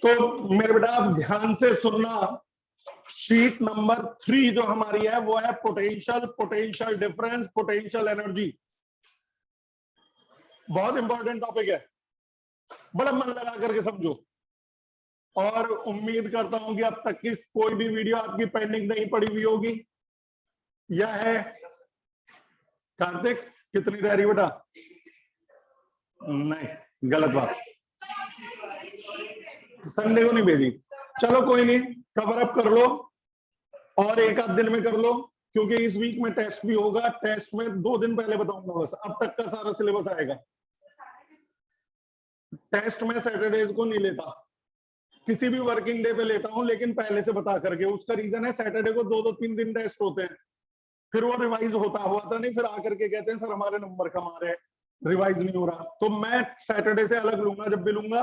तो मेरे बेटा आप ध्यान से सुनना। शीट नंबर 3 जो हमारी है वो है potential, potential difference, potential energy. बहुत इंपॉर्टेंट टॉपिक है, बड़ा मन लगा करके समझो। और उम्मीद करता हूं कि अब तक की कोई भी वीडियो आपकी पेंडिंग नहीं पड़ी हुई होगी। यह है कार्तिक, कितनी रह रही बेटा? नहीं, गलत बात, संडे को नहीं भेजी। चलो कोई नहीं, कवर अप कर लो और एक आध दिन में कर लो, क्योंकि इस वीक में टेस्ट भी होगा। टेस्ट में 2 दिन पहले बताऊंगा, बस अब तक का सारा सिलेबस आएगा। टेस्ट में सैटरडेज को नहीं लेता, किसी भी वर्किंग डे पे लेता हूं, लेकिन पहले से बता करके। उसका रीजन है सैटरडे को 2-3 दिन टेस्ट होते हैं, फिर वो रिवाइज होता हुआ था नहीं, फिर आकर के कहते हैं सर हमारे नंबर कम आ रहे हैं, रिवाइज नहीं हो रहा। तो मैं सैटरडे से अलग लूंगा जब भी लूंगा,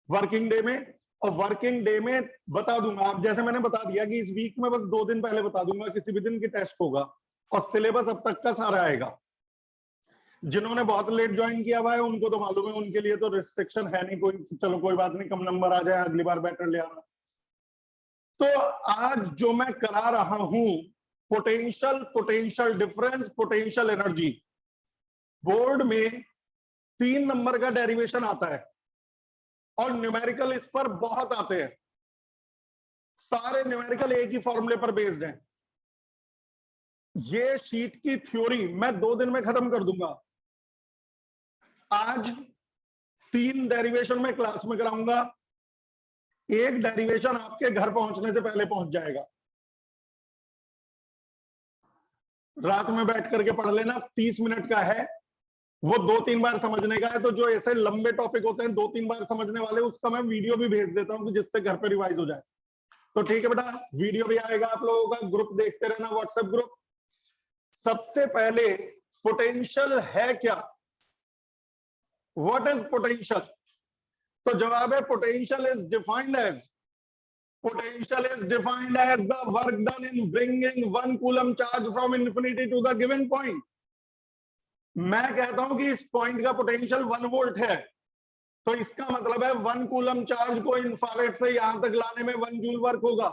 वर्किंग डे में। और वर्किंग डे में बता दूंगा, आप जैसे मैंने बता दिया कि इस वीक में बस 2 दिन पहले बता दूंगा किसी भी दिन की टेस्ट होगा, और सिलेबस अब तक का सारा आएगा। जिन्होंने बहुत लेट ज्वाइन किया हुआ है उनको तो मालूम है, उनके लिए तो रिस्ट्रिक्शन है नहीं कोई, चलो कोई बात नहीं, कम नंबर आ जाए, अगली बार बेटर ले आना। तो आज जो मैं करा रहा हूं, potential, potential difference, potential energy, board में 3 नंबर का डेरिवेशन आता है और न्यूमेरिकल इस पर बहुत आते हैं। सारे न्यूमेरिकल एक ही फॉर्मूले पर बेस्ड हैं। ये शीट की थ्योरी मैं 2 दिन में खत्म कर दूंगा। आज 3 डेरिवेशन में क्लास में कराऊंगा, एक डेरिवेशन आपके घर पहुंचने से पहले पहुंच जाएगा। रात में बैठ करके पढ़ लेना, 30 मिनट का है, वो 2-3 बार समझने का है। तो जो ऐसे लंबे टॉपिक होते हैं 2-3 बार समझने वाले, उसका मैं वीडियो भी भेज देता हूं जिससे घर पे रिवाइज हो जाए। तो ठीक है बेटा, वीडियो भी आएगा आप लोगों का, ग्रुप देखते रहना, व्हाट्सएप ग्रुप। सबसे पहले पोटेंशियल है क्या? What is potential? तो जवाब है potential is defined as, potential is defined as the work done in bringing 1 coulomb charge from infinity to the given point. मैं कहता हूं कि इस पॉइंट का पोटेंशियल 1 वोल्ट है, तो इसका मतलब है 1 कूलम चार्ज को इंफ्रारेड से यहां तक लाने में 1 जूल वर्क होगा।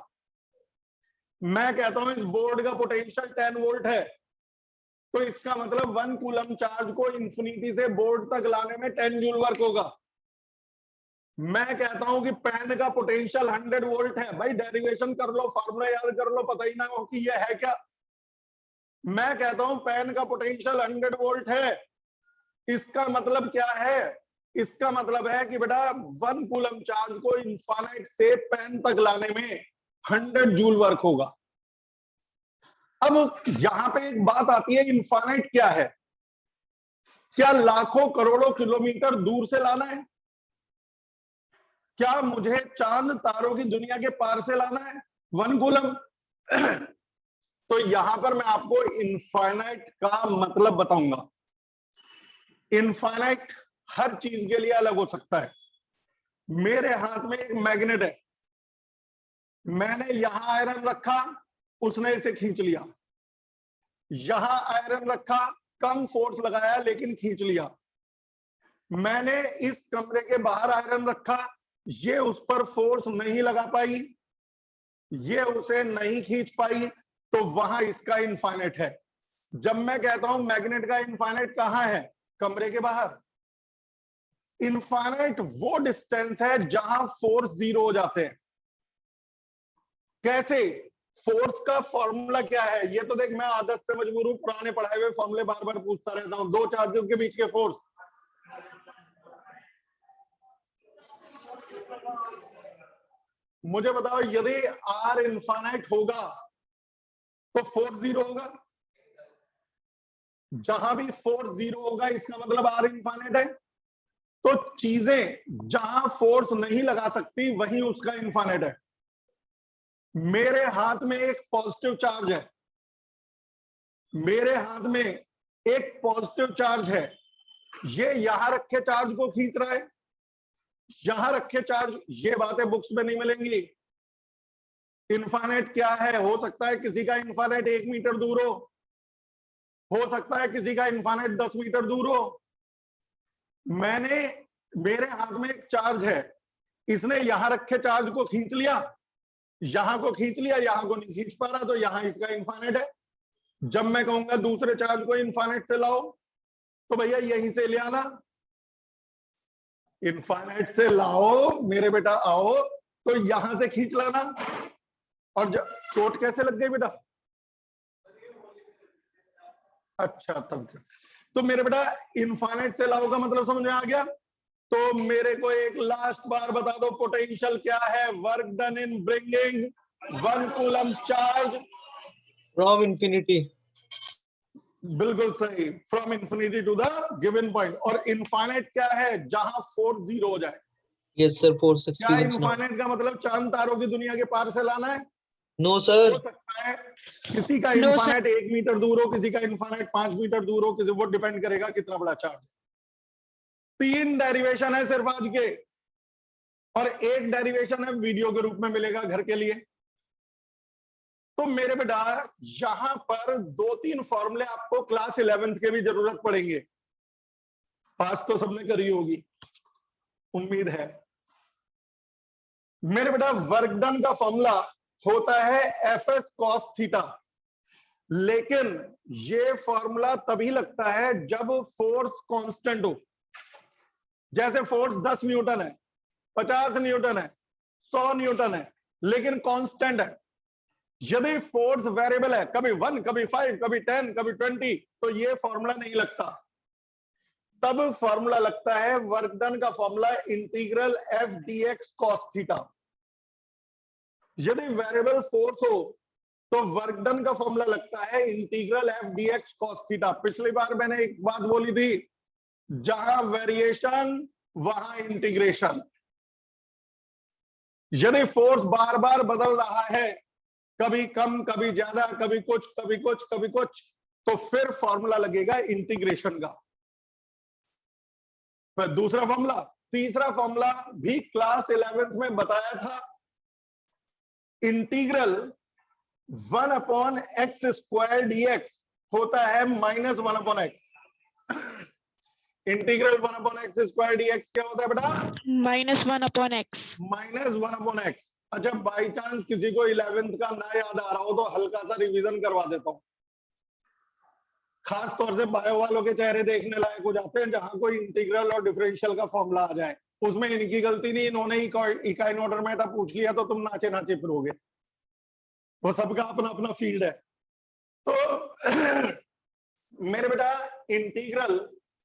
मैं कहता हूं इस बोर्ड का पोटेंशियल 10 वोल्ट है, तो इसका मतलब 1 कूलम चार्ज को इंफिनिटी से बोर्ड तक लाने में 10 जूल वर्क होगा। मैं कहता हूं कि पेन का पोटेंशियल 100 वोल्ट है। भाई डेरिवेशन कर लो, फार्मूला याद कर लो, पता ही ना हो कि ये है क्या। मैं कहता हूं पेन का पोटेंशियल 100 वोल्ट है, इसका मतलब क्या है? इसका मतलब है कि बेटा 1 कूलम चार्ज को इनफाइनाइट से पेन तक लाने में 100 जूल वर्क होगा। अब यहां पे एक बात आती है, इनफाइनाइट क्या है? क्या लाखों करोड़ों किलोमीटर दूर से लाना है? क्या मुझे चांद तारों की दुनिया के पार से लाना है 1 कूलम? तो यहां पर मैं आपको इनफाइनाइट का मतलब बताऊंगा। इनफाइनाइट हर चीज के लिए अलग हो सकता है। मेरे हाथ में एक मैग्नेट है, मैंने यहां आयरन रखा, उसने इसे खींच लिया। यहां आयरन रखा, कम फोर्स लगाया लेकिन खींच लिया। मैंने इस कमरे के बाहर आयरन रखा, ये उस पर फोर्स नहीं लगा पाई, ये उसे नहीं खींच पाई, तो वहां इसका इनफाइनाइट है। जब मैं कहता हूं मैग्नेट का इनफाइनाइट कहां है? कमरे के बाहर। इनफाइनाइट वो डिस्टेंस है जहां फोर्स 0 हो जाते हैं। कैसे? फोर्स का फॉर्मूला क्या है? ये तो देख, मैं आदत से मजबूर हूं, पुराने पढ़ाए हुए फॉर्मूले बार बार पूछता रहता हूं। 2 चार्जेस के बीच के फोर्स, मुझे बताओ, यदि आर इनफाइनाइट होगा तो फोर्स 0 होगा। जहां भी फोर्स 0 होगा इसका मतलब आर इनफाइनाइट है। तो चीजें जहां फोर्स नहीं लगा सकती वहीं उसका इनफाइनाइट है। मेरे हाथ में एक पॉजिटिव चार्ज है, मेरे हाथ में एक पॉजिटिव चार्ज है, ये यहां रखे चार्ज को खींच रहा है, यहां रखे चार्ज। ये बातें बुक्स में नहीं मिलेंगी। इनफाइनाइट क्या है? हो सकता है किसी का इनफाइनाइट 1 मीटर दूर हो सकता है किसी का इनफाइनाइट 10 मीटर दूर हो। मेरे हाथ में एक चार्ज है, इसने यहां रखे चार्ज को खींच लिया, यहां को खींच लिया, यहां को नहीं खींच पा रहा, तो यहां इसका इनफाइनाइट है। जब मैं कहूंगा दूसरे चार्ज को इनफाइनाइट से लाओ, तो भैया यहीं से ले आना, इनफाइनाइट से लाओ मेरे बेटा, आओ तो यहां से खींच लाना। और चोट कैसे लग गई बेटा? अच्छा, तब क्या? तो मेरे बेटा इनफाइनाइट से लाओ का मतलब समझ में आ गया। तो मेरे को एक लास्ट बार बता दो, पोटेंशियल क्या है? Work done in bringing 1 coulomb charge from infinity. बिल्कुल सही, from infinity to the given point. और इनफाइनाइट क्या है? जहां फोर्स 0 हो जाए। यस सर, फोर्स क्या एक्सपीरियंस ना। इनफाइनाइट का मतलब चांद तारों की दुनिया के पार से लाना है? No sir. हो सकता है किसी का No, इनफाइनाइट 1 मीटर दूर हो, किसी का इनफाइनाइट 5 मीटर दूर हो, किसी, वो डिपेंड करेगा कितना बड़ा चार्ज। 3 डेरिवेशन है सिर्फ आज के, और एक डेरिवेशन है वीडियो के रूप में मिलेगा घर के लिए। तो मेरे बेटा यहां पर 2-3 फॉर्मूले आपको क्लास 11th के भी जरूरत पड़ेंगे। पास तो सबने करी होगी, उम्मीद है। मेरे बेटा वर्क डन का फॉर्मूला होता है एफएस कॉस थीटा, लेकिन ये फॉर्मूला तभी लगता है जब फोर्स कांस्टेंट हो। जैसे फोर्स 10 न्यूटन है, 50 न्यूटन है, 100 न्यूटन है, लेकिन कांस्टेंट है। यदि फोर्स वेरिएबल है, कभी 1, कभी 5, कभी 10, कभी 20, तो ये फॉर्मूला नहीं लगता। तब फॉर्मूला लगता है वर्क डन का formula integral F D X cos theta. यदि वेरिएबल फोर्स हो तो वर्क डन का फॉर्मूला लगता है integral F D X cos theta. पिछली बार मैंने एक बात बोली थी, जहां वेरिएशन वहां इंटीग्रेशन। यदि फोर्स बार बार बदल रहा है, कभी कम, कभी ज्यादा, कभी कुछ, कभी कुछ, कभी कुछ, तो फिर फॉर्मूला लगेगा इंटीग्रेशन का। फिर दूसरा फॉर्मूला, तीसरा फॉर्मूला भी क्लास 11th में बताया था, इंटीग्रल 1/x² dx होता है -1/x। इंटीग्रल 1/x² dx क्या होता है बेटा? -1/x। -1/x। अच्छा, बाई चांस किसी को 11th का ना याद आ रहा हो तो हल्का सा रिवीजन करवा देता हूं। खास तौर से बायो वालों के चेहरे देखने लायक हो जाते हैं, जहां कोई इंटीग्रल और डिफरेंशियल का फॉर्मूला आ जाए। उसमें इनकी गलती नहीं, इन्होंने ही इकाइनोडर्मेटा पूछ लिया तो तुम नाचे नाचे फिरोगे। वो सबका अपना अपना फील्ड है। तो मेरे बेटा इंटीग्रल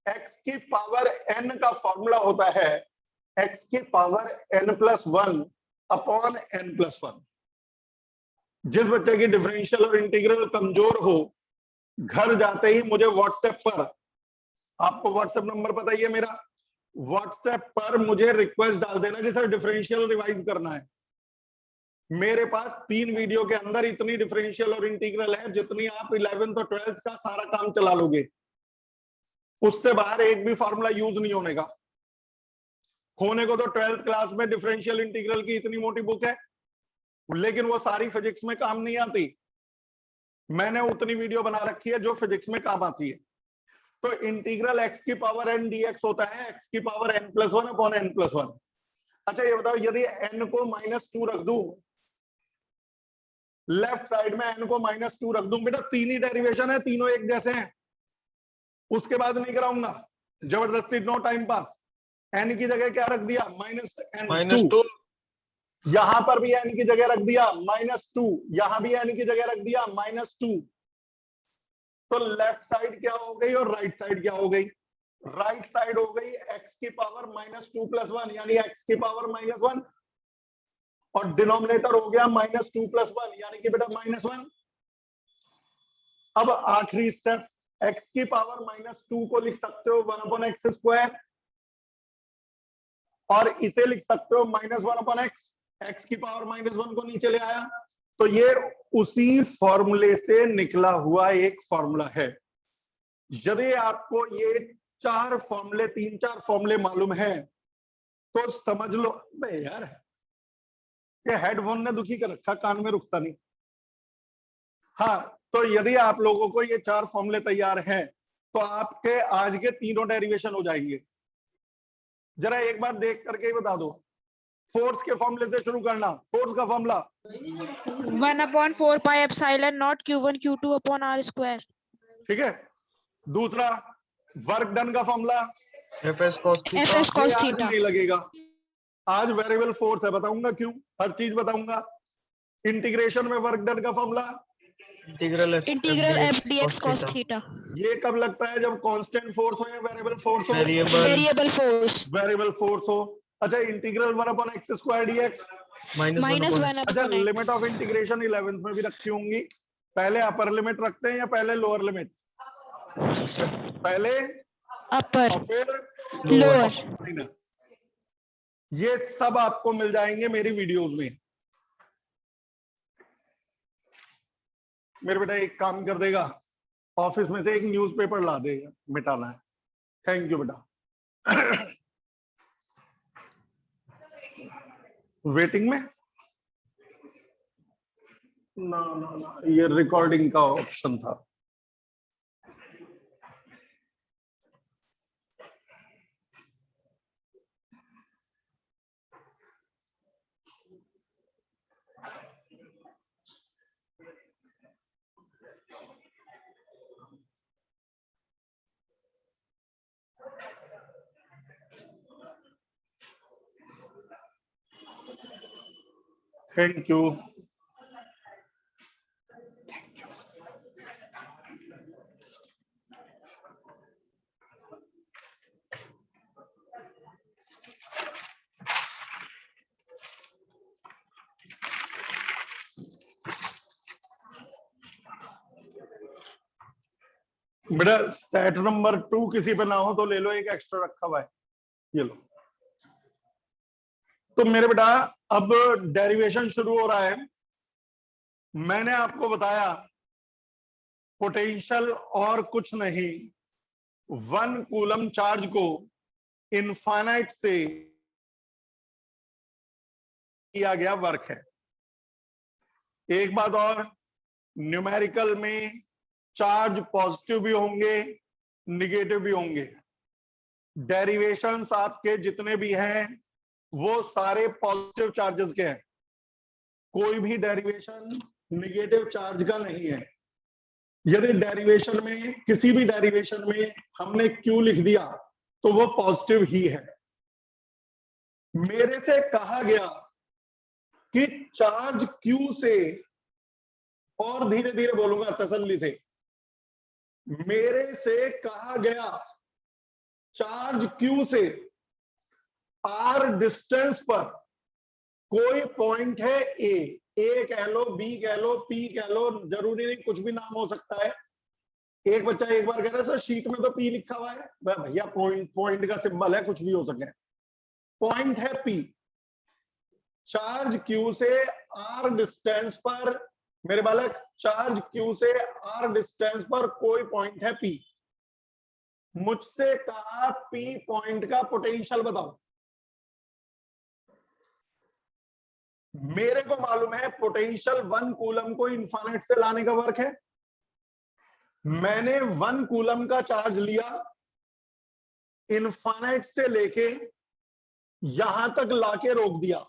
x की पावर n का फॉर्मूला होता है x की पावर n+1 अपॉन n+1। जिस बच्चे की डिफरेंशियल और इंटीग्रल कमजोर हो, घर जाते ही मुझे व्हाट्सएप पर, आपको व्हाट्सएप नंबर पता ही है मेरा, व्हाट्सएप पर मुझे रिक्वेस्ट डाल देना कि सर डिफरेंशियल रिवाइज करना है। मेरे पास 3 वीडियो के अंदर इतनी डिफरेंशियल और इंटीग्रल है जितनी आप 11th और 12th का सारा काम चला लोगे। उससे बाहर एक भी फॉर्मूला यूज नहीं होने का। होने को तो 12th क्लास में डिफरेंशियल इंटीग्रल की इतनी मोटी बुक है, लेकिन वो सारी फिजिक्स में काम नहीं आती। मैंने उतनी वीडियो बना रखी है जो फिजिक्स में काम आती है। तो इंटीग्रल x की पावर n dx होता है x की पावर n+1 अपॉन n+1। अच्छा ये बताओ, यदि n को -2 रख दूं, लेफ्ट साइड में n को -2 रख दूं, बेटा 3 ही डेरिवेशन है, तीनों एक जैसे हैं। उसके बाद नहीं कराऊंगा जबरदस्ती, नो टाइम पास। n की जगह क्या रख दिया? -n2। यहां पर भी n की जगह रख दिया -2, यहां भी n की जगह रख दिया -2। तो लेफ्ट साइड क्या हो गई और राइट साइड क्या हो गई? राइट साइड हो गई x की पावर -2+1 यानी x की पावर -1, और डिनोमिनेटर हो गया -2+1 यानी कि बेटा -1। अब आखिरी स्टेप, x की पावर -2 को लिख सकते हो 1/x², और इसे लिख सकते हो -1/x। x की पावर -1 को नीचे ले आया, तो ये उसी फॉर्मूले से निकला हुआ एक फॉर्मूला है। यदि आपको ये 4 फॉर्मूले, 3-4 फॉर्मूले मालूम है तो समझ लो। बे यार, ये हेडफोन ने दुखी कर रखा, कान में रुकता नहीं। हाँ, तो यदि आप लोगों को ये 4 फॉर्मूले तैयार हैं तो आपके आज के तीनों डेरिवेशन हो जाएंगे। जरा एक बार देख करके ही बता दो, फोर्स के फॉर्मूले से शुरू करना। फोर्स का formula 1/4 pi epsilon naught Q1 Q2 upon R square. ठीक है। दूसरा वर्क डन का formula, FS cos theta. FS ये cos आज theta. नहीं लगेगा, आज वेरिएबल फोर्स है, बताऊंगा क्यों, हर चीज बताऊंगा। इंटीग्रेशन में वर्क डन का formula Integral F Integral f dx dx cos cos theta. theta. ये कब लगता है, जब कांस्टेंट फोर्स हो या वेरिएबल फोर्स हो, Variable Variable force. Variable force हो। अच्छा, integral 1/x² dx। minus 1 Minus upon 1 अच्छा, upon x. Limit of integration 11th में भी रखी होंगी। पहले अपर लिमिट रखते हैं या पहले लोअर लिमिट? पहले Upper. और फिर Lower. माइनस। ये सब आपको मिल जाएंगे मेरी वीडियोस में। मेरे बेटा एक काम कर देगा, ऑफिस में से एक न्यूज़पेपर ला देगा, मिटाना है। थैंक यू बेटा। वेटिंग में ना ना ना, ये रिकॉर्डिंग का ऑप्शन था। Thank you. बेटा सेट नंबर 2 किसी पे ना हो तो ले लो, एक एक्स्ट्रा रखा हुआ है, ये लो। तो मेरे बेटा अब डेरिवेशन शुरू हो रहा है। मैंने आपको बताया पोटेंशियल और कुछ नहीं, 1 कूलम चार्ज को इनफाइनाइट से किया गया वर्क है। एक बात और, न्यूमेरिकल में चार्ज पॉजिटिव भी होंगे, निगेटिव भी होंगे। डेरिवेशंस आपके जितने भी हैं वो सारे पॉजिटिव चार्जेस के हैं, कोई भी डेरिवेशन निगेटिव चार्ज का नहीं है। यदि डेरिवेशन में, किसी भी डेरिवेशन में हमने Q लिख दिया तो वो पॉजिटिव ही है। मेरे से कहा गया कि चार्ज Q से, और धीरे धीरे बोलूंगा तसल्ली से, मेरे से कहा गया चार्ज Q से R डिस्टेंस पर कोई पॉइंट है ए कह लो, बी कह लो, पी कह लो, जरूरी नहीं, कुछ भी नाम हो सकता है। एक बच्चा एक बार कह रहा है सर शीट में तो पी लिखा हुआ है। भैया पॉइंट का सिंबल है, कुछ भी हो सके, पॉइंट है पी। चार्ज Q से R डिस्टेंस पर, मेरे बालक, चार्ज Q से R डिस्टेंस पर कोई पॉइंट है P। मुझसे कहा P पॉइंट का पोटेंशियल बताओ। मेरे को मालूम है पोटेंशियल 1 कूलम को इनफाइनाइट से लाने का वर्क है। मैंने 1 कूलम का चार्ज लिया, इनफाइनाइट से लेके यहां तक लाके रोक दिया,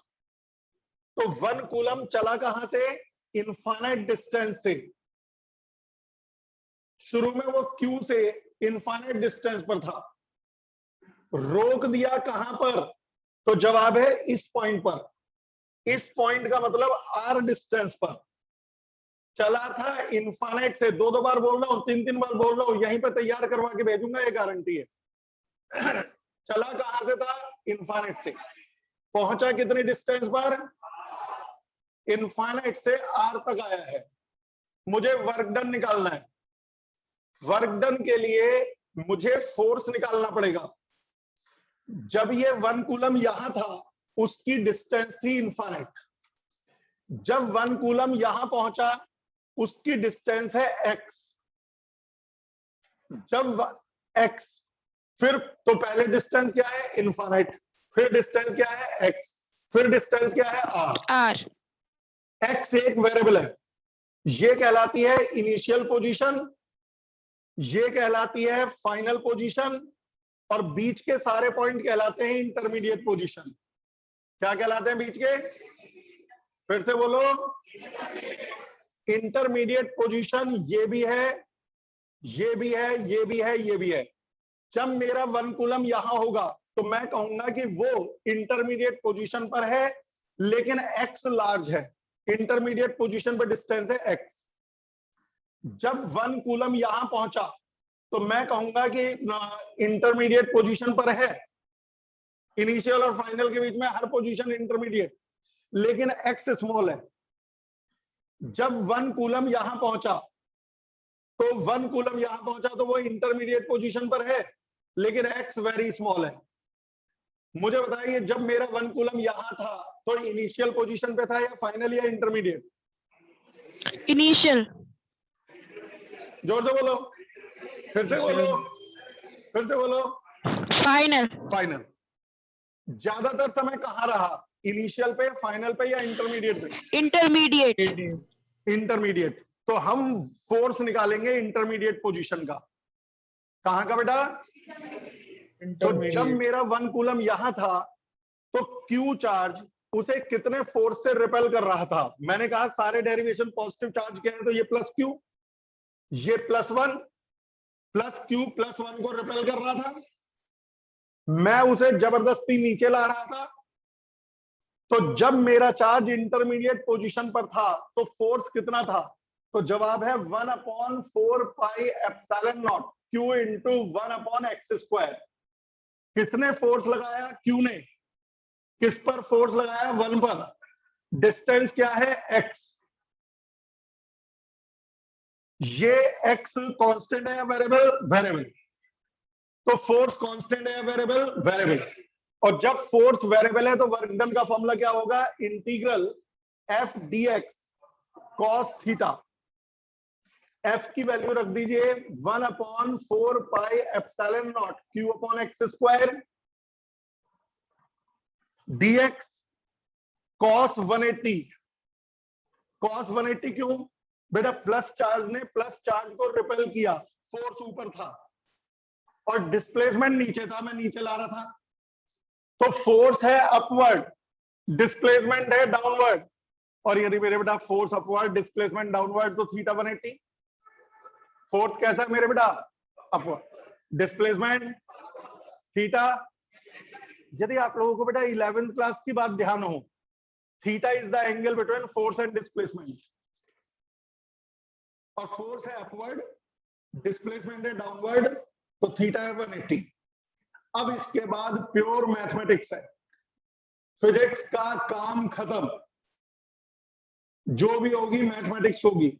तो 1 कूलम चला कहां से? इनफाइनाइट डिस्टेंस से। शुरू में वो Q से इनफाइनाइट डिस्टेंस पर था, रोक दिया कहां पर? तो जवाब है इस पॉइंट पर। इस पॉइंट का मतलब R डिस्टेंस पर चला था इनफाइनाइट से। 2 बार बोल रहा हूं, 3 बार बोल रहा हूं, यहीं पे तैयार करवा के भेजूंगा, ये गारंटी है। चला कहां से था? इनफाइनाइट से। पहुंचा कितनी डिस्टेंस पर? इनफाइनाइट से R तक आया है। मुझे वर्क डन निकालना है। वर्क डन के लिए मुझे फोर्स निकालना पड़ेगा। जब ये 1 कूलम यहां था, उसकी डिस्टेंस थी इनफाइनाइट। जब 1 कूलम यहां पहुंचा, उसकी डिस्टेंस है x। जब x, फिर तो पहले डिस्टेंस क्या है? इनफाइनाइट। फिर डिस्टेंस क्या है? x। फिर डिस्टेंस क्या है? r। x एक वेरिएबल है, ये कहलाती है इनिशियल पोजीशन, ये कहलाती है फाइनल पोजीशन, और बीच के सारे पॉइंट कहलाते हैं इंटरमीडिएट पोजीशन। क्या कहलाते हैं बीच के? फिर से बोलो। इंटरमीडिएट पोजीशन ये भी है, ये भी है, ये भी है, ये भी है। जब मेरा 1 कूलम यहां होगा तो मैं कहूंगा कि वो इंटरमीडिएट पोजीशन पर है, लेकिन x लार्ज है। इंटरमीडिएट पोजीशन पर डिस्टेंस है x। जब 1 कूलम यहां पहुंचा तो मैं कहूंगा कि इंटरमीडिएट पोजीशन पर है। इनिशियल और फाइनल के बीच में हर पोजीशन इंटरमीडिएट, लेकिन x स्मॉल है। जब 1 कूलम यहां पहुंचा तो 1 कूलम यहां पहुंचा तो वो इंटरमीडिएट पोजीशन पर है, लेकिन x वेरी स्मॉल है। मुझे बताइए, जब मेरा 1 कूलम यहां था तो इनिशियल पोजीशन पे था या फाइनल या इंटरमीडिएट? इनिशियल। जोर से बोलो, फिर से बोलो, फिर से बोलो। फाइनल। फाइनल। ज्यादातर समय कहां रहा? इनिशियल पे, फाइनल पे या इंटरमीडिएट पे? इंटरमीडिएट। इंटरमीडिएट। तो हम फोर्स निकालेंगे इंटरमीडिएट पोजीशन का। कहां का बेटा? तो जब मेरा 1 कूलम यहां था तो क्यू चार्ज उसे कितने फोर्स से रिपेल कर रहा था? मैंने कहा सारे डेरिवेशन पॉजिटिव चार्ज के हैं, तो ये प्लस क्यू, ये +1, प्लस क्यू +1 को रिपेल कर रहा था। मैं उसे जबरदस्ती नीचे ला रहा था। तो जब मेरा चार्ज इंटरमीडिएट पोजीशन पर था तो फोर्स कितना था? तो जवाब है 1/4 pi epsilon not Q into 1/x²। किसने फोर्स लगाया? Q ने। किस पर फोर्स लगाया? 1 पर। डिस्टेंस क्या है? x। ये x कांस्टेंट है या वेरिएबल? वेरिएबल। तो फोर्स कांस्टेंट है या वेरिएबल? वेरिएबल। और जब फोर्स वेरिएबल है तो वर्क डन का फॉर्मूला क्या होगा? Integral f dx cos theta. f की वैल्यू रख दीजिए 1/4 pi epsilon not Q/x², dx cos 180। cos 180 क्यों? बेटा प्लस चार्ज ने प्लस चार्ज को रिपेल किया, फोर्स ऊपर था और डिस्प्लेसमेंट नीचे था, मैं नीचे ला रहा था। तो फोर्स है अपवर्ड, डिस्प्लेसमेंट है डाउनवर्ड। और यदि मेरे बेटा फोर्स अपवर्ड, डिस्प्लेसमेंट डाउनवर्ड, तो थीटा 180। फोर्स कैसा है मेरे बेटा? Upward, displacement theta. यदि आप लोगों को बेटा 11th क्लास की बात ध्यान हो, theta is the angle between force and displacement. और फोर्स है अपवर्ड, डिस्प्लेसमेंट है डाउनवर्ड, तो थीटा है 180। अब इसके बाद प्योर मैथमेटिक्स है, फिजिक्स का काम खत्म, जो भी होगी मैथमेटिक्स होगी।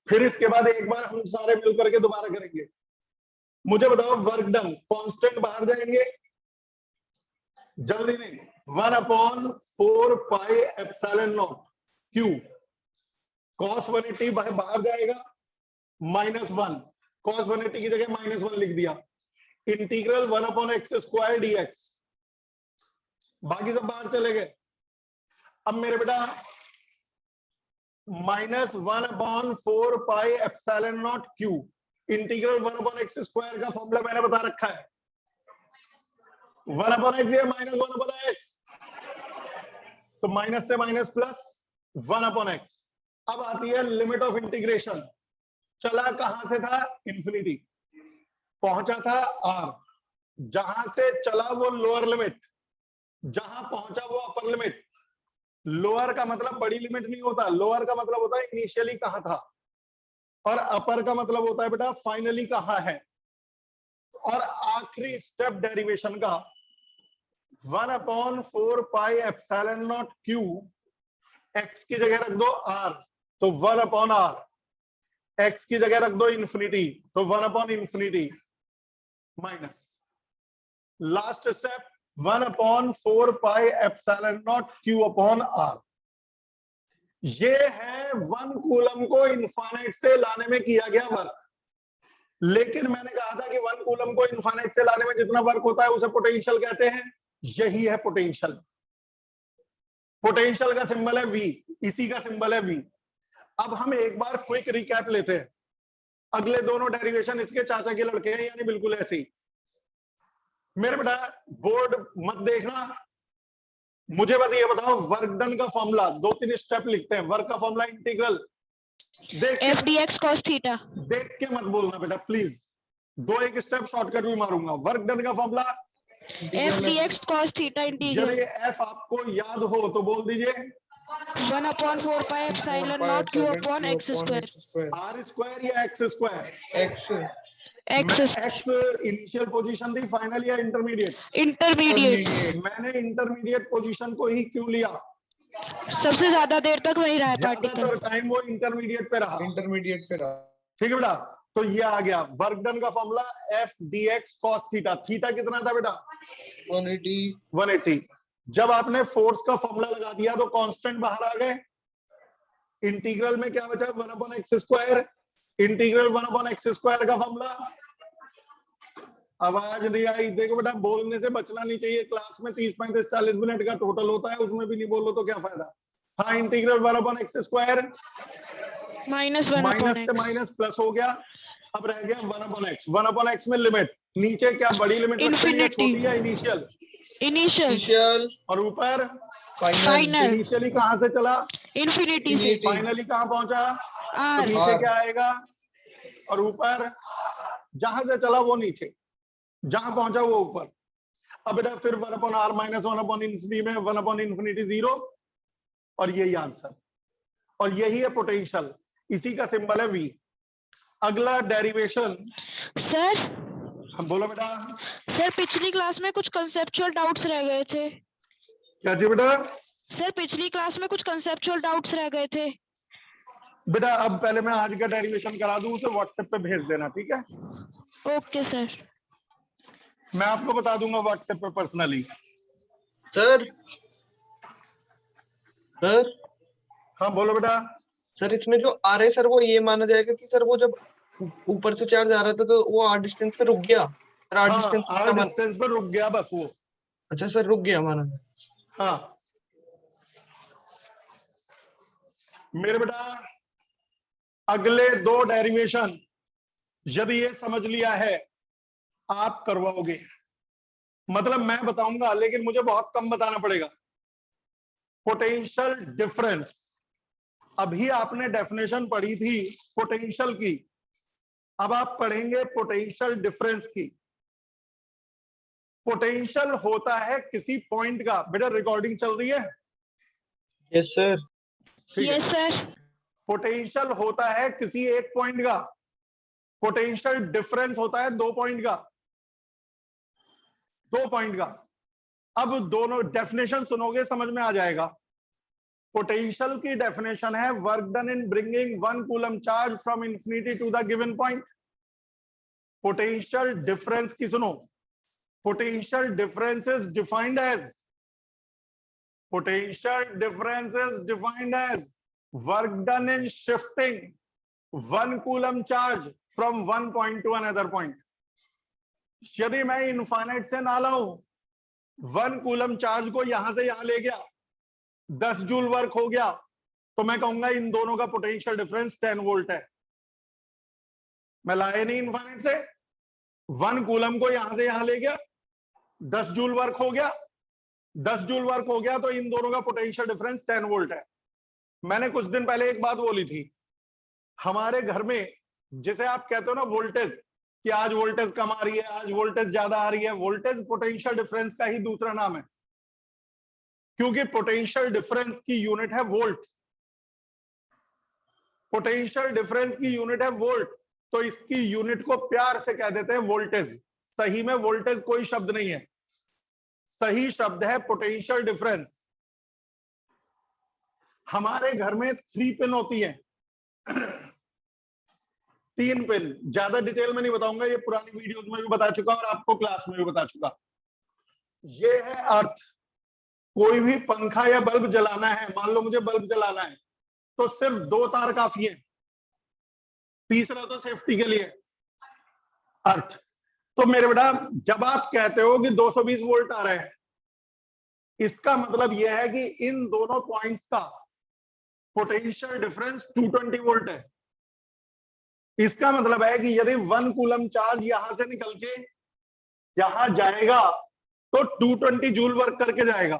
फिर इसके बाद एक बार हम सारे मिलकर के दोबारा करेंगे। मुझे बताओ वर्क डन, कांस्टेंट बाहर जाएंगे, जल्दी नहीं। 1/4 pi epsilon not Q cos 180 बाहर जाएगा, -1। cos 180 की जगह -1 लिख दिया। इंटीग्रल 1/x² dx, बाकी सब बाहर चले गए। अब मेरे बेटा -1/4 pi epsilon not Q integral 1/x² का फॉर्मूला मैंने बता रखा है। 1/x या -1/x, तो माइनस से माइनस प्लस 1/x। अब आती है लिमिट ऑफ इंटीग्रेशन। चला कहां से था? इंफिनिटी, पहुंचा था R। जहां से चला वो लोअर लिमिट, जहां पहुंचा वो अपर लिमिट। लोअर का मतलब बड़ी लिमिट नहीं होता, लोअर का मतलब होता है इनिशियली कहां था, और अपर का मतलब होता है बेटा फाइनली कहां है। और आखिरी स्टेप डेरिवेशन का 1/4 pi epsilon not Q, x की जगह रख दो R, तो 1/R। x की जगह रख दो इंफिनिटी, तो 1/∞ minus last step 1/4 pi epsilon not Q/R। ये है 1 कूलम को इनफाइनाइट से लाने में किया गया वर्क। लेकिन मैंने कहा था कि 1 कूलम को इनफाइनाइट से लाने में जितना वर्क होता है उसे पोटेंशियल कहते हैं। यही है पोटेंशियल। पोटेंशियल का सिंबल है V, इसी का सिंबल है V। अब हम एक बार क्विक रिकैप लेते हैं। अगले दोनों डेरिवेशन इसके चाचा के लड़के हैं, यानी बिल्कुल ऐसे ही। मेरे बेटा बोर्ड मत देखना, मुझे बस ये बताओ वर्क डन का फॉर्मूला, 2-3 स्टेप लिखते हैं। वर्क का फॉर्मूला इंटीग्रल, देख के F D X cos theta. देख के मत बोलना बेटा प्लीज, 2-1 स्टेप शॉर्टकट भी मारूंगा। वर्क डन का formula, F D X cos theta यदि इंटीग्रल एफ आपको याद हो तो बोल दीजिए 1/4 pi epsilon naught Q upon X square. R square या X square? X X X initial position थी, फाइनल या इंटरमीडिएट? इंटरमीडिएट। मैंने इंटरमीडिएट पोजीशन को ही क्यों लिया? सबसे ज्यादा देर तक वही रहा है ज्यादातर पार्टिकल। टाइम वो इंटरमीडिएट पे रहा। इंटरमीडिएट पे रहा। ठीक है बेटा, तो ये आ गया वर्क डन का formula F D X cos theta. Theta कितना था बेटा? 180। जब आपने फोर्स का फॉर्मूला लगा दिया तो कांस्टेंट बाहर आ गए। इंटीग्रल में क्या बचा? 1/x square. Integral 1/x square का फॉर्मूला, आवाज नहीं आई? देखो बेटा बोलने से बचना नहीं चाहिए, क्लास में 30-35-40 मिनट का टोटल होता है, उसमें भी नहीं बोलो तो क्या फायदा। हाँ, integral 1/x square minus minus से माइनस प्लस हो गया, अब रह गया 1/x। 1/x में लिमिट नीचे क्या बड़ी लिमिट रखेंगे या छोटी या इनिशियल? इनिशियल और ऊपर फाइनल। इनिशियली कहां से चला? इन्फिनिटी से। फाइनली कहां पहुंचा? तो आर। नीचे क्या आएगा? और ऊपर जहां से चला वो नीचे, जहां पहुंचा वो ऊपर। अब बेटा फिर 1/r माइनस 1/∞ में 1/∞ 0, और यही आंसर, और यही है पोटेंशियल, इसी का सिंबल है V। अगला डेरिवेशन सर हम बोलो बेटा। सर पिछली क्लास में कुछ कंसेप्चुअल डाउट्स रह गए थे। क्या जी बेटा? सर पिछली क्लास में कुछ कंसेप्चुअल डाउट्स रह गए थे। बेटा अब पहले मैं आज का डेरिवेशन करा दूं, उसे व्हाट्सएप पे भेज देना, ठीक है? Okay sir. मैं आपको बता दूंगा व्हाट्सएप पे पर्सनली। सर सर हाँ बोलो बेटा। सर इसमें जो आ है सर वो ये माना जाएगा कि सर वो जब ऊपर से चार्ज आ रहा था तो वो आर डिस्टेंस पे रुक गया। सर आर डिस्टेंस हाँ, आर डिस्टेंस पे रुक गया बस वो। अच्छा सर रुक गया माना। हाँ मेरे बेटा अगले 2 डेरिवेशन यदि ये समझ लिया है आप करवाओगे, मतलब मैं बताऊंगा लेकिन मुझे बहुत कम बताना पड़ेगा। पोटेंशियल डिफरेंस, अभी आपने डेफिनेशन पढ़ी थी पोटेंशियल की, अब आप पढ़ेंगे पोटेंशियल डिफरेंस की। पोटेंशियल होता है किसी पॉइंट का, बेटा रिकॉर्डिंग चल रही है? Yes sir. Yes sir. Potential होता है किसी एक पॉइंट का, पोटेंशियल डिफरेंस होता है 2 पॉइंट का, 2 पॉइंट का। अब दोनों डेफिनेशन सुनोगे समझ में आ जाएगा। पोटेंशियल की डेफिनेशन है work done in bringing 1 coulomb charge from infinity to the given point. Potential difference की सुनो, potential difference is defined as, potential difference is defined as work done in shifting 1 coulomb charge from one point to another point। यदि मैं infinite से ना लाऊं, 1 coulomb charge को यहां से यहां ले गया, 10 जूल वर्क हो गया, तो मैं कहूंगा इन दोनों का पोटेंशियल डिफरेंस 10 वोल्ट है। मैं लाया नहीं इनफाइनाइट से, 1 कूलम को यहां से यहां ले गया, 10 जूल वर्क हो गया, 10 जूल वर्क हो गया, तो इन दोनों का पोटेंशियल डिफरेंस 10 वोल्ट है। मैंने कुछ दिन पहले एक बात बोली थी, हमारे घर में जिसे आप कहते हो ना वोल्टेज, कि आज वोल्टेज कम आ रही है, आज वोल्टेज ज्यादा आ रही है, वोल्टेज पोटेंशियल डिफरेंस का ही दूसरा नाम है, क्योंकि पोटेंशियल डिफरेंस की यूनिट है वोल्ट। पोटेंशियल डिफरेंस की यूनिट है वोल्ट, तो इसकी यूनिट को प्यार से कह देते हैं वोल्टेज। सही में वोल्टेज कोई शब्द नहीं है, सही शब्द है पोटेंशियल डिफरेंस। हमारे घर में 3 पिन होती है, 3 पिन, ज्यादा डिटेल में नहीं बताऊंगा, ये पुरानी वीडियोस में भी बता चुका और आपको क्लास में भी बता चुका। ये है अर्थ। कोई भी पंखा या बल्ब जलाना है, मान लो मुझे बल्ब जलाना है, तो सिर्फ 2 तार काफी है, तीसरा तो सेफ्टी के लिए, अर्थ। तो मेरे बेटा जब आप कहते हो कि 220 वोल्ट आ रहे हैं, इसका मतलब यह है कि इन दोनों पॉइंट्स का पोटेंशियल डिफरेंस 220 वोल्ट है। इसका मतलब है कि यदि 1 कूलम चार्ज यहां से निकल के यहां जाएगा तो 220 जूल वर्क करके जाएगा।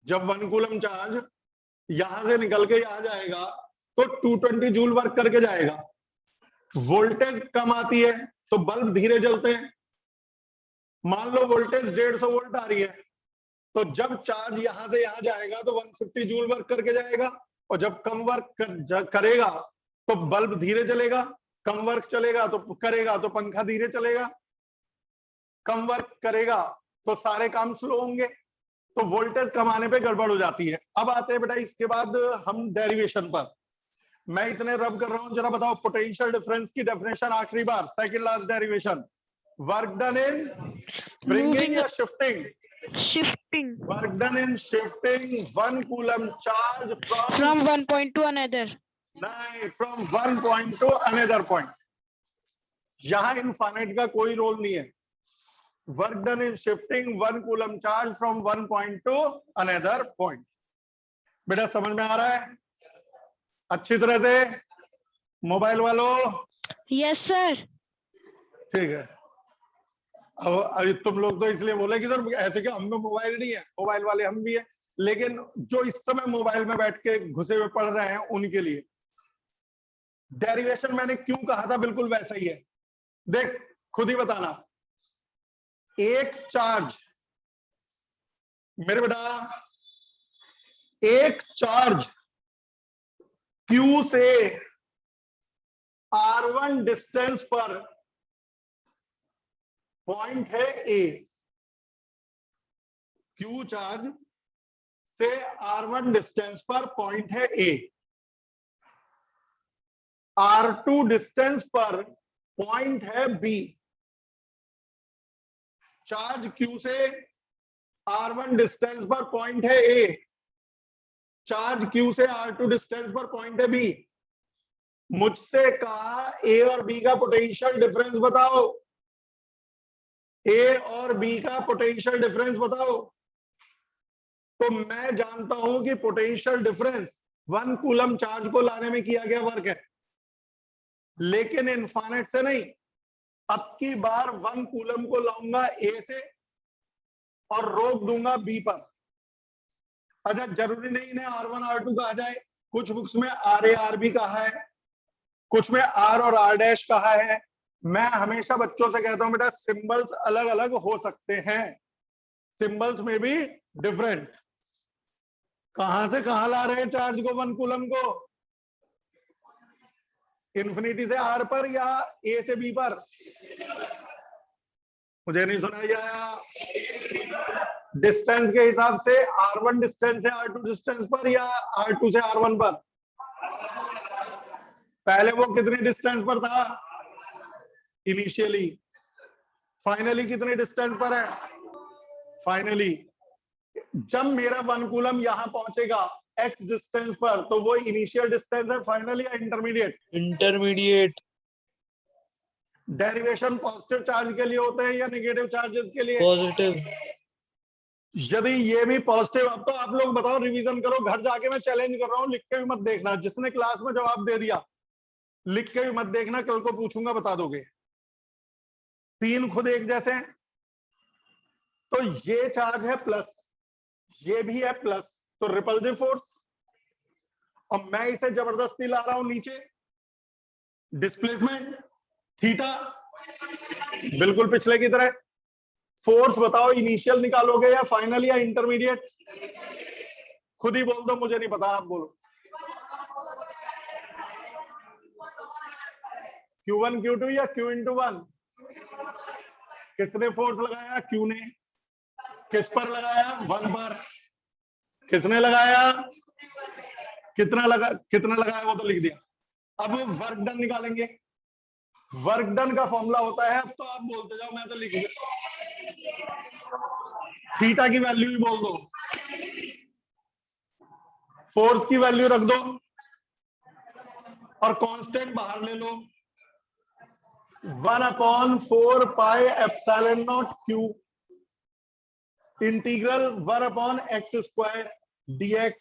जब 1 कूलम चार्ज यहां से निकल के यहां जाएगा तो 220 जूल वर्क करके जाएगा। वोल्टेज कम आती है तो बल्ब धीरे जलते हैं। मान लो वोल्टेज 150 वोल्ट आ रही है, तो जब चार्ज यहां से यहां जाएगा तो 150 जूल वर्क करके जाएगा, और जब कम वर्क करेगा तो बल्ब धीरे जलेगा, कम वर्क चलेगा तो करेगा तो पंखा धीरे चलेगा, कम वर्क करेगा तो सारे काम स्लो होंगे, तो वोल्टेज कम आने पे गड़बड़ हो जाती है। अब आते हैं बेटा इसके बाद हम डेरिवेशन पर। मैं इतने रब कर रहा हूं, जरा बताओ पोटेंशियल डिफरेंस की डेफिनेशन आखिरी बार, second last derivation. Work done in bringing Moving, या shifting? shifting Work done in shifting 1 coulomb charge from one point to another. from one point to another point. यहां इनफाइनाइट का कोई role नहीं है। Work done in shifting 1 coulomb charge from one point two another point. बेटा समझ में आ रहा है अच्छी तरह से मोबाइल वालों? Yes, sir. ठीक है। अब तुम लोग तो इसलिए बोले कि सर ऐसे क्या हम में मोबाइल नहीं है, मोबाइल वाले हम भी है, लेकिन जो इस समय मोबाइल में बैठ के घुसे हुए पढ़ रहे हैं उनके लिए डेरिवेशन मैंने क्यों कहा था बिल्कुल वैसा ही है। देख खुद ही बताना, एक चार्ज मेरे बेटा, एक चार्ज Q से R1 डिस्टेंस पर पॉइंट है A। Q चार्ज से R1 डिस्टेंस पर पॉइंट है A। R2 डिस्टेंस पर पॉइंट है B। चार्ज Q से R1 डिस्टेंस पर पॉइंट है A, चार्ज Q से R2 डिस्टेंस पर पॉइंट है B। मुझसे कहा A और B का पोटेंशियल डिफरेंस बताओ, A और B का पोटेंशियल डिफरेंस बताओ। तो मैं जानता हूं कि पोटेंशियल डिफरेंस 1 कूलम चार्ज को लाने में किया गया वर्क है, लेकिन इनफाइनाइट से नहीं। अब की बार 1 कूलम को लाऊंगा A से और रोक दूंगा B पर। अच्छा जरूरी नहीं इन्हें R1 R2 कहा जाए, कुछ बुक्स में RA RB कहा है, कुछ में R और R डैश कहा है। मैं हमेशा बच्चों से कहता हूं बेटा सिंबल्स अलग अलग हो सकते हैं, सिंबल्स में भी डिफरेंट। कहां से कहां ला रहे हैं चार्ज को 1 कूलम को? इन्फिनिटी से R पर या A से B पर? मुझे नहीं सुनाई आया। डिस्टेंस के हिसाब से R1 डिस्टेंस है R2 डिस्टेंस पर या R2 से R1 पर? पहले वो कितने डिस्टेंस पर था इनिशियली, फाइनली कितने डिस्टेंस पर है? फाइनली जब मेरा 1 कूलम यहां पहुंचेगा x डिस्टेंस पर, तो वो इनिशियल डिस्टेंस है फाइनली या intermediate? Intermediate. Derivation positive charge के लिए होते हैं या नेगेटिव चार्जेस के लिए? पॉजिटिव। यदि ये भी पॉजिटिव, अब तो आप लोग बताओ, रिवीजन करो घर जाके, मैं चैलेंज कर रहा हूं, लिख के भी मत देखना। जिसने क्लास में जवाब दे दिया लिख के भी मत देखना, कल को पूछूंगा बता दोगे। 3 खुद एक जैसे हैं, तो ये चार्ज है प्लस, ये भी है प्लस, तो रिपल्सिव फोर्स। और मैं इसे जबरदस्ती ला रहा हूं नीचे, डिस्प्लेसमेंट थीटा बिल्कुल पिछले की तरह। फोर्स बताओ इनिशियल निकालोगे या फाइनल या इंटरमीडिएट? खुद ही बोल दो, मुझे नहीं पता, आप बोलो। Q1 Q2 या Q into 1? किसने फोर्स लगाया? Q ने। किस पर लगाया? 1 पर। किसने लगाया? कितना लगाया वो तो लिख दिया। अब वर्क डन निकालेंगे। वर्क डन का फॉर्मूला होता है, अब तो आप बोलते जाओ, मैं तो लिख दिया, थीटा की वैल्यू ही बोल दो, फोर्स की वैल्यू रख दो और कांस्टेंट बाहर ले लो। 1/4 pi epsilon not Q integral 1/x² dx।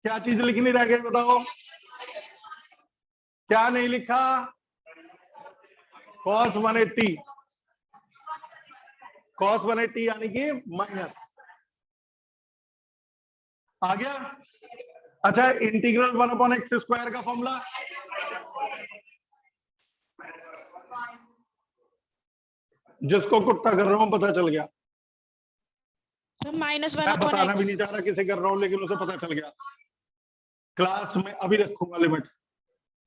क्या चीज लिखनी रह गई बताओ? क्या नहीं लिखा? cos 180 cos 180 यानी कि माइनस आ गया। अच्छा, इंटीग्रल 1/x² का फॉर्मूला जिसको कुत्ता कर रहा हूं पता चल गया, So minus 1 मैं upon बताना भी x. नहीं चाह रहा किसे कर रहा हूं, लेकिन उसे पता चल गया। क्लास में अभी रखूंगा लिमिट।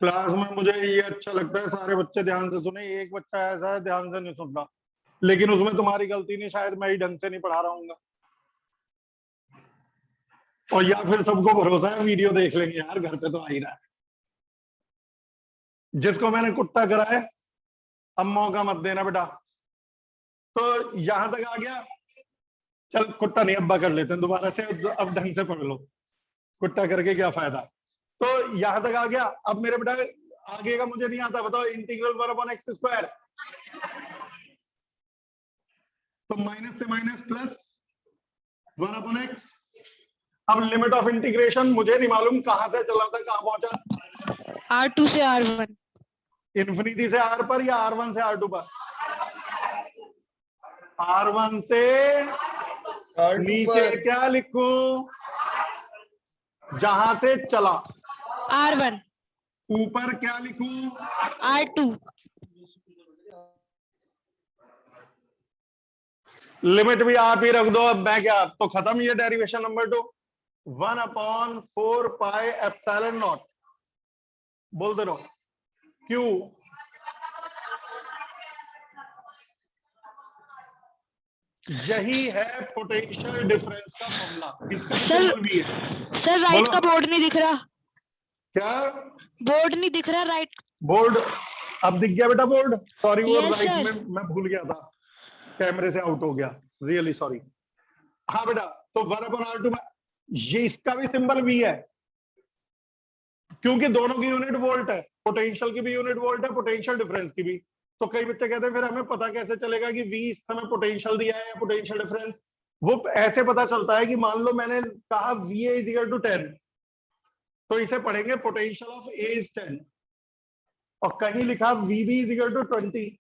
क्लास में मुझे ये अच्छा लगता है सारे बच्चे ध्यान से सुने, एक बच्चा ऐसा है ध्यान से नहीं सुन रहा, लेकिन उसमें तुम्हारी गलती नहीं, शायद मैं ही ढंग से नहीं पढ़ा रहा हूँ, और या फिर सबको भरोसा है वीडियो देख लेंगे यार, घर पे तो आ ही रहा है। जिसको मैंने कुत्ता करा है अब मौका मत देना बेटा। तो यहां तक आ गया, चल कुत्ता नहीं अब्बा कर लेते हैं दोबारा से, अब ढंग से पढ़ लो, कुत्ता करके क्या फायदा। तो यहां तक आ गया। अब मेरे बेटा आगे का मुझे नहीं आता, बताओ इंटीग्रल 1/x², तो माइनस से माइनस प्लस 1/x। अब लिमिट ऑफ इंटीग्रेशन मुझे नहीं मालूम कहां से चला था कहां पहुंचा, R2 से R1. इन्फिनिटी से आर पर या R1 से R2 पर? R1 से R2 नीचे पर क्या लिखूं, जहां से चला, R1. ऊपर क्या लिखूं, R2. लिमिट भी आप ही रख दो, अब मैं क्या, तो खत्म ये डेरिवेशन नंबर 2। 1/4πε0 बोलते रहो Q यही है पोटेंशियल डिफरेंस का फॉर्मूला, इसका सर सिंबल भी है। सर राइट बोलो। का बोर्ड नहीं दिख रहा, क्या बोर्ड नहीं दिख रहा राइट. बोर्ड? अब दिख गया बेटा बोर्ड, सॉरी वो Yes, राइट sir. में मैं भूल गया था, कैमरे से आउट हो गया, रियली सॉरी। हाँ बेटा, तो 1/R2 में ये इसका भी सिंबल भी है, क्योंकि दोनों की यूनिट वोल्ट है, पोटेंशियल की भी यूनिट वोल्ट है, पोटेंशियल डिफरेंस की भी। तो कई बच्चे कहते हैं फिर हमें पता कैसे चलेगा कि V इस समय पोटेंशियल दिया है या पोटेंशियल डिफरेंस। वो ऐसे पता चलता है कि मान लो मैंने कहा VA = 10, तो इसे पढ़ेंगे पोटेंशियल ऑफ A इज 10, और कहीं लिखा VB = 20,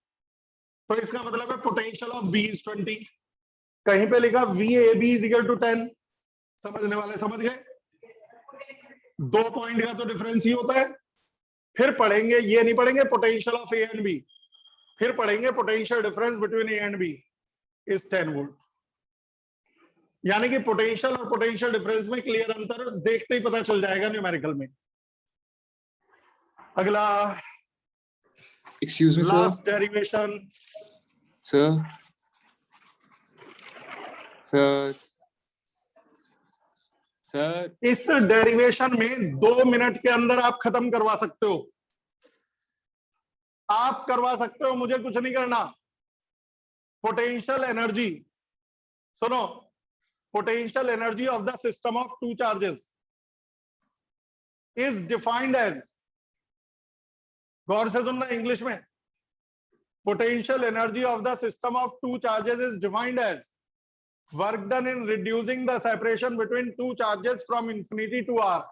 तो इसका मतलब है पोटेंशियल ऑफ B इज 20। कहीं पे लिखा VAB = 10, समझने वाले समझ गए, 2 पॉइंट का तो डिफरेंस ही होता है। फिर पढ़ेंगे, ये नहीं पढ़ेंगे potential of A and B, फिर पढ़ेंगे potential difference between A and B is 10 volt. यानी कि पोटेंशियल और पोटेंशियल डिफरेंस में क्लियर अंतर देखते ही पता चल जाएगा न्यूमेरिकल में। अगला Excuse me, sir. Last derivation. Sir. Sir. Sir. इस डेरिवेशन में 2 मिनट के अंदर आप खत्म करवा सकते हो, आप करवा सकते हो, मुझे कुछ नहीं करना। पोटेंशियल एनर्जी, सुनो, potential energy of the system of 2 charges is defined as, गौर से सुनना इंग्लिश में, potential energy of the system of 2 charges is defined as work done in reducing the separation between 2 charges from infinity to R।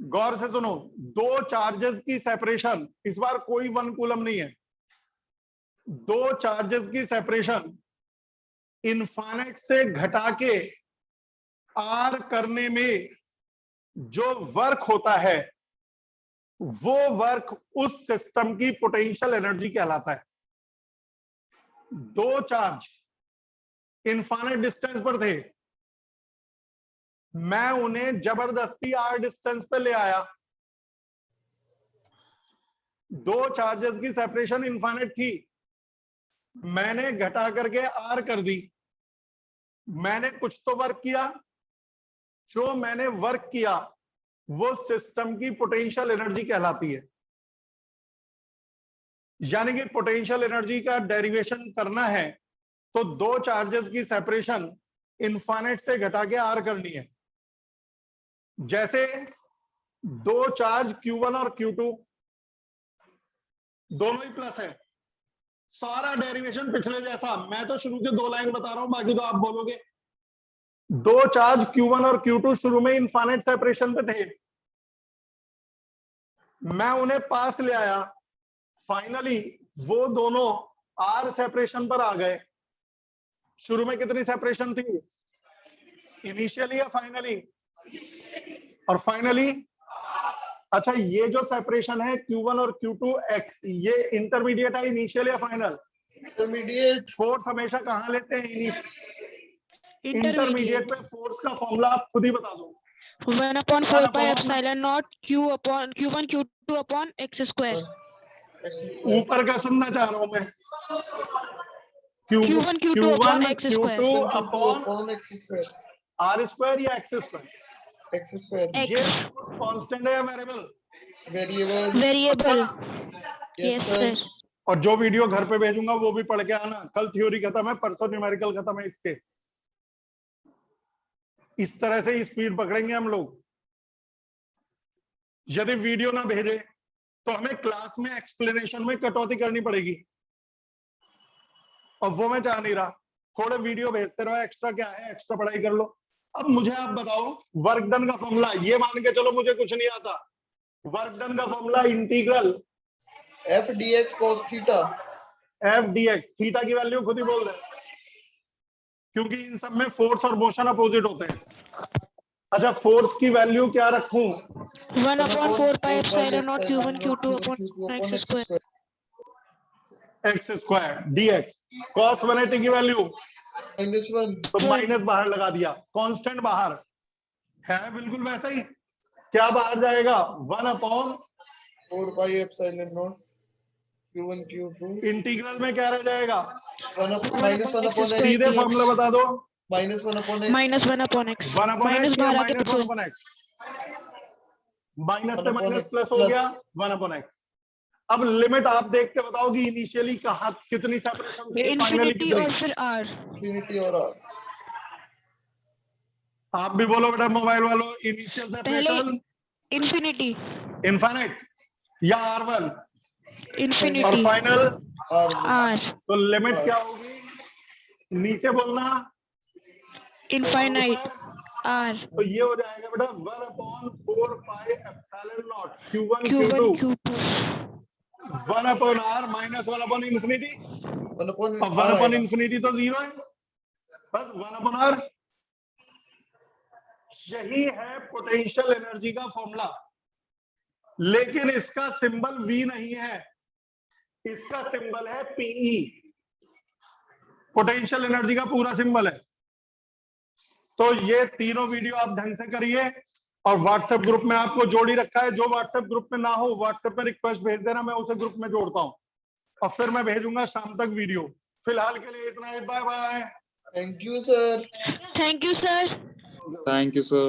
गौर से सुनो, 2 charges की separation, इस बार कोई 1 कूलम नहीं है, 2 चार्जेस की सेपरेशन इनफाइनाइट से घटा के R करने में जो वर्क होता है वो वर्क उस सिस्टम की पोटेंशियल एनर्जी कहलाता है। 2 चार्ज इनफाइनाइट डिस्टेंस पर थे, मैं उन्हें जबरदस्ती R डिस्टेंस पे ले आया, 2 चार्जेस की सेपरेशन इनफाइनाइट थी, मैंने घटा करके R कर दी, मैंने कुछ तो वर्क किया, जो मैंने वर्क किया वो सिस्टम की पोटेंशियल एनर्जी कहलाती है। यानी कि पोटेंशियल एनर्जी का डेरिवेशन करना है तो 2 चार्जेस की सेपरेशन इनफाइनाइट से घटा के R करनी है। जैसे 2 चार्ज Q1 और Q2 दोनों ही प्लस है, सारा डेरिवेशन पिछले जैसा, मैं तो शुरू के 2 लाइन बता रहा हूं, बाकी तो आप बोलोगे। 2 चार्ज Q1 और Q2 शुरू में इनफाइनाइट सेपरेशन पे थे, मैं उन्हें पास ले आया, फाइनली वो दोनों R सेपरेशन पर आ गए, शुरू में कितनी सेपरेशन थी, इनिशियली या फाइनली, और फाइनली। अच्छा, ये जो सेपरेशन है Q1 और Q2 X, ये इंटरमीडिएट है, इनिशियल या फाइनल? इंटरमीडिएट। फोर्स हमेशा कहाँ लेते हैं? Intermediate Intermediate. पे फोर्स का फॉर्मूला आप खुद ही बता दो। 1/4 pi 1/4 epsilon naught Q1 Q2 upon x square. ऊपर का सुनना चाह रहा हूं मैं। Q1 Q2 upon x square. Q2 upon upon X square, R square या X square? X square. X. ये कांस्टेंट है या variable? Variable. Variable. Yes Yes sir. sir. और जो वीडियो घर पे भेजूंगा वो भी पढ़ के आना। कल थ्योरी खत्म है, परसों न्यूमेरिकल खत्म है इसके। इस तरह से ही स्पीड पकड़ेंगे हम लोग। यदि वीडियो ना भेजे तो हमें क्लास में एक्सप्लेनेशन में कटौती करनी पड़ेगी, और वो मैं चाह नहीं रहा। थोड़े वीडियो भेजते रहो, एक्स्ट्रा क्या है, एक्स्ट्रा पढ़ाई कर लो। अब मुझे आप बताओ, वर्क डन का फॉर्मूला, ये मान के चलो मुझे कुछ नहीं आता। वर्क डन का formula integral F D x cos theta. F D x, theta की वैल्यू खुद ही बोल रहे हैं, क्योंकि इन सब में फोर्स और मोशन अपोजिट होते हैं। अच्छा, फोर्स की वैल्यू क्या रखूं? 1/4 pi epsilon naught Q1 Q2 upon x square. X square D X. Cos 180 की वैल्यू -1। तो माइनस बाहर लगा दिया, कांस्टेंट बाहर है, बिल्कुल वैसा ही। क्या बाहर जाएगा? 1/4 pi epsilon not Q1 Q2। Integral में क्या रह जाएगा? -1 अपॉन सीधे एक्स। फॉर्मूला बता दो। -1 upon x. -1 upon x. 1 upon minus x या बाहर आके -1 अपॉन एक्स? माइनस से 1 upon माइनस x प्लस हो plus। गया, 1 अपॉन एक्स। अब लिमिट आप देख के बताओ कि इनिशियली कहाँ कितनी सेपरेशन थी, फाइनली Infinity कितनी? और फिर r. इंफिनिटी और आर। आप भी बोलो बेटा मोबाइल वालों, इनिशियल पहले सेपरेशन infinity. इनफाइनाइट या R1, और Infinity. फाइनल। आर। r. तो लिमिट क्या होगी? नीचे बोलना Infinite. r. तो ये हो जाएगा बेटा 1/4 pi epsilon not Q1 Q1 Q2 Q2. 1/r minus 1 infinity, 1 upon और 1 इंफिनिटी तो 0 है, बस 1/r। यही है पोटेंशियल एनर्जी का फॉर्मूला, लेकिन इसका सिंबल V नहीं है, इसका सिंबल है PE। पोटेंशियल एनर्जी का पूरा सिंबल है। तो ये तीनों वीडियो आप ढंग से करिए, और व्हाट्सएप ग्रुप में आपको जोड़ ही रखा है। जो व्हाट्सएप ग्रुप में ना हो, व्हाट्सएप में रिक्वेस्ट भेज देना, मैं उसे ग्रुप में जोड़ता हूं, और फिर मैं भेजूंगा शाम तक वीडियो। फिलहाल के लिए इतना ही, bye bye. Thank you sir. Thank you sir. Thank you, sir.